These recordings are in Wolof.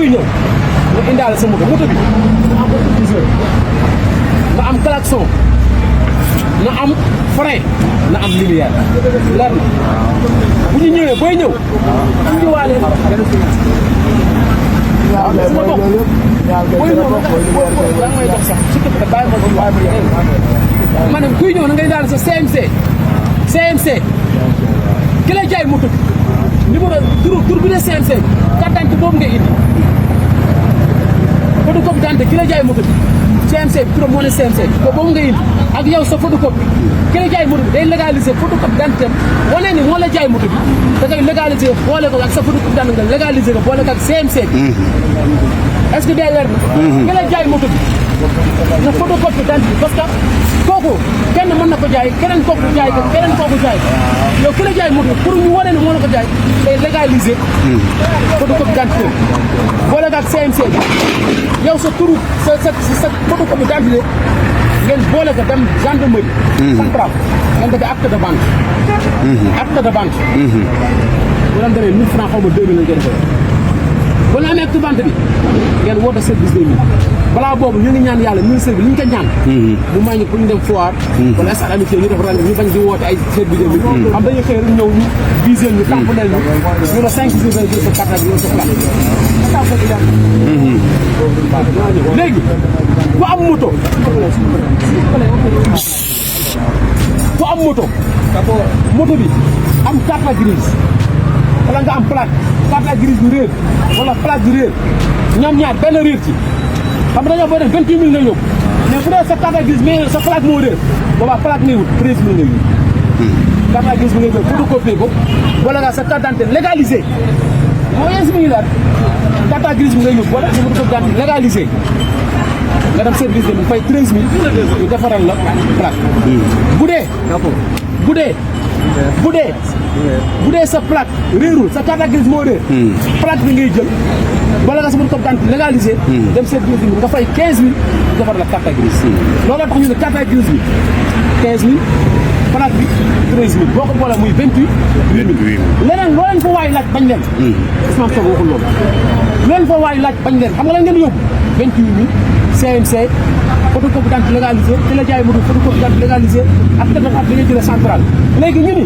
kuy ñëw nga indaale sa moto bi na am autoriseur na am klaxon na am frein na am lumière leer na bu ñu ñëwee booy ñëw am ñëwaale su ma bokk booy ñëw yaa ngi may dox sax surtout que bàyyi ma ne kuy ñëw na ngay daal sa CMC ki lay jaay moto bi numéro tur bi ne CMC carte d'identité boobu ngay indi photocopie d'identité ki lay jaay moto bi CMC bi turam moo ne CMC boobu ngay indi ak yow sa photocopie ki lay jaay moto bi day légaliser photocopie d'identité wane ni moo la jaay moto bi da ngay légaliser boole ko ak sa photocopie d'identité nga légaliser ko boole ko ak CMC bi est-ce que day leer na ki lay jaay moto bi na photocopie d'identité parce que kooku kenn mën na ko jaay keneen kooku jaay ko keneen kooku jaay ko yow ki la jaay moto pour ñu wane ne moo la ko jaay day légaliser photocopie d'identité boole ko ak CMC bi yow sa turu sa photocopie d'identité ngeen boole ko dem gendarmerie centrale ngeen defee acte de vente acte de vente bu doon demee 1000 francs xaw ma 2000 lañ koy defee bu la amee acte de vente bi ngeen woote service 2000 balaa boobu ñu ngi ñaan yàlla ministère bi li ñu ko ñaan mu may ñu pour ñu dem foire wala stade amitié ñu def ren ñu bañ di woote ay service 2000 am dañuy xëy rek ñëw ñu visé ñu tamponel ñu ne 5 jours lañ jël sa carte ak yow sa place léegi ku am moto moto bi am carte grise wala nga am carte grise bu réer wala plaque bu réer ñoom ñaar benn réer ci xam nga dañoo boo def 28 000 nga yóbbu mais bu dee sa carte grise mais sa plaque moo réer boobaa plaque ngay wut 13 000 nga yóbbu carte grise bi ngay jël photocopier ko wala nga sa carte d'identité légalisé moo yéen si mu ngi leer carte grise bi ngay yóbbu wala sa photocopie d'identité légalisé nga dem service de mu fay 13 000 ñu defaral la plaque bu dee sa plaque réerul sa carte grise moo réer plaque bi ngay jël wala nga sa photocopie d'identité légalisé dem service bi nga fay 15 000 defar la carte grise looloo tax ñu ne carte grise bi 15 000 plaque bi 13 000 boo ko boolee muy 28 000 leneen loo leen fa waay laaj bañ leen Ousmane Sonko waxul loolu loo leen fa waay laaj bañ leen xam nga lan ngeen yóbbu 28 000 CMC photocopie d'identité légalisé ki la jaay moto photocopie d'identité légalisé ak defar ak li nga jëlee central léegi ñu ni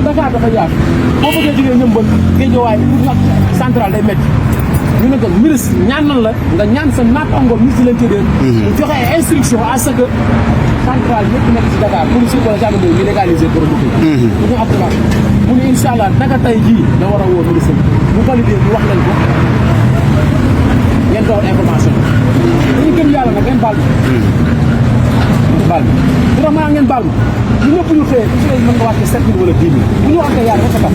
Dakar dafa yaatu boo bëggee jógee ñëmbal Guédiawaye pour nga central day métti ñu ne ko ministre ñaan nan la nga ñaan sa naataango ministre de l'Intérieur mu joxe ay instruction à ce que central yëpp nekk ci Dakar police wala gendarmerie ñu légaliser pour moto yi ñu Abdoulaye mu ne incha allah naka tey jii da war a woo ministre bu validé ñu wax leen ko ngeen doon information dañu gëm yàlla nag ngeen baal bu tax maa ngeen baal ma ñu ñëpp ñu xëyee ku si mën nga wàcce 7 000 wala 10 000 bu ñu waxante yàlla rek a tax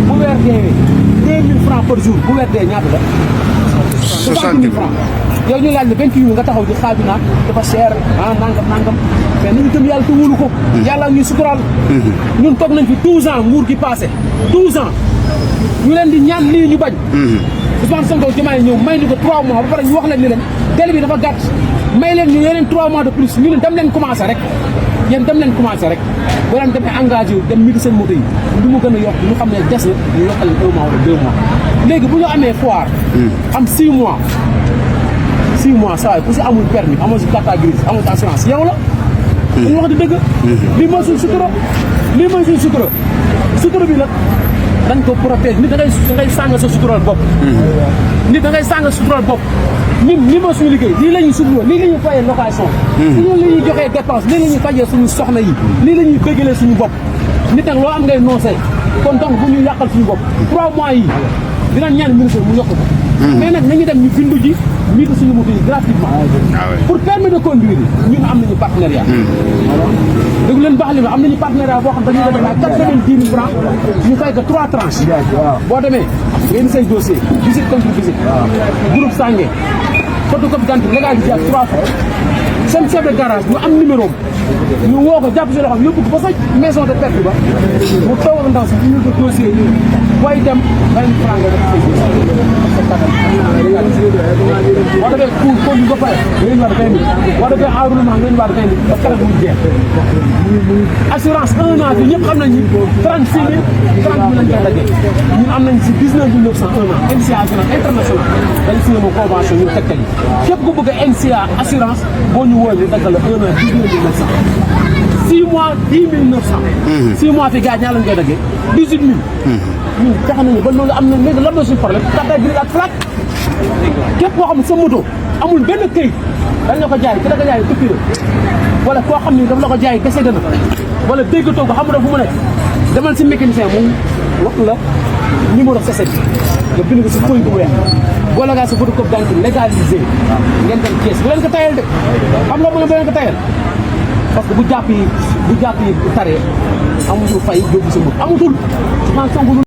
bu weer deewee 2000 francs par jour bu weer dee ñaata la 60 000 francs yow ñu laaj ne 28 000 nga taxaw di xaaju naan dafa cher nangam mais nañu gëm yàlla te wóolu ko yàlla ñuy suturaal ñun toog nañ fi 12 ans nguur gi passé 12 ans ñu leen di ñaan lii ñu bañ Ousmane Sonko Diomaye ñëw may ñu ko 3 mois ba pare ñu wax leen ni leen délai bi dafa gàtt may leen ñu yeneen 3 mois de plus ñu ne dem leen commencé rek yéen dem leen commencé rek boo leen demee engagé wu dem midi seen moto yi lu mu gën a yokk ñu xam ne des na ñu yokkal leen 1 mois wala 2 mois léegi bu ñu amee foire am 6 mois saa yi ku si amul permis amoo si carte grise amoo si assurance yow la dañu wax di dëgg lii mooy suñ sutura bi nag dañ ko protège nit da ngay sàng sa sutural bopp nit da ngay sàng sutural bopp ñun lii mooy suñu liggéey lii la ñuy suturoo lii la ñuy fayee location lii la ñuy joxee dépense lii la ñuy fajee suñu soxna yi lii la ñuy béggalee suñu bopp nit nag loo am ngay noosee kon donc bu ñu yàqal suñu bopp 3 mois yi dinañ ñaan ministre mu yokk ko mais nag nañu dem ñu bindu ji mii ko suñu moto yi gratuitement pour permis de conduire yi ñun am nañu partenariat dégg leen baax li am nañu partenariat boo xam dañuy def à 90 000 francs ñu fay ko 3 tranches boo demee ngeen say dossier visite contre visite groupe sanguin photocopie d'identité légalisé ak 3 fois seen chef de garage ñu am numéro ñu woo ko jàpp si loxoom yóbbu ko ba sa maison de perte ba mu toog ak ndaw si ñu ko dossier yi booy dem 20 francs nga def boo defee pour ba pare war 20 000 boo defee enroulement ngeen war 20 000 ba keroog muy jeex assurance 1 an bi ñëpp xam nañ ni 36 000 30 000 lañ koy daggee ñun am nañ si 19 900 1 an NCA assurance international dañ signé ma convention ñu tegtal yi képp ku bëgg a NCA assurance boo ñu wóor ñu daggal la 1 an 19 900 6 mois 10 900 6 mois fi gars ñaa lañ koy daggee 18 000 ñun fexe nañu ba loolu am na léegi lan mooy suñu problème carte grise ak flat képp koo xam ne sa moto amul benn këyit dañ la ko jaay ki la ko jaay tukki la wala koo xam ne daf la ko jaay kese dana wala déggatoo ko xamuloo fu mu nekk demal si mécanicien mu wax la numéro CC bi nga bind ko si feuille bu weex boo la gaa sa photocopie d'identité légalisé ngeen dem Thiès bu leen ko tayal de xam nga mën a bu leen ko tayal parce que bu jàpp yi taree amutul fay yóbbu sa mbir amatul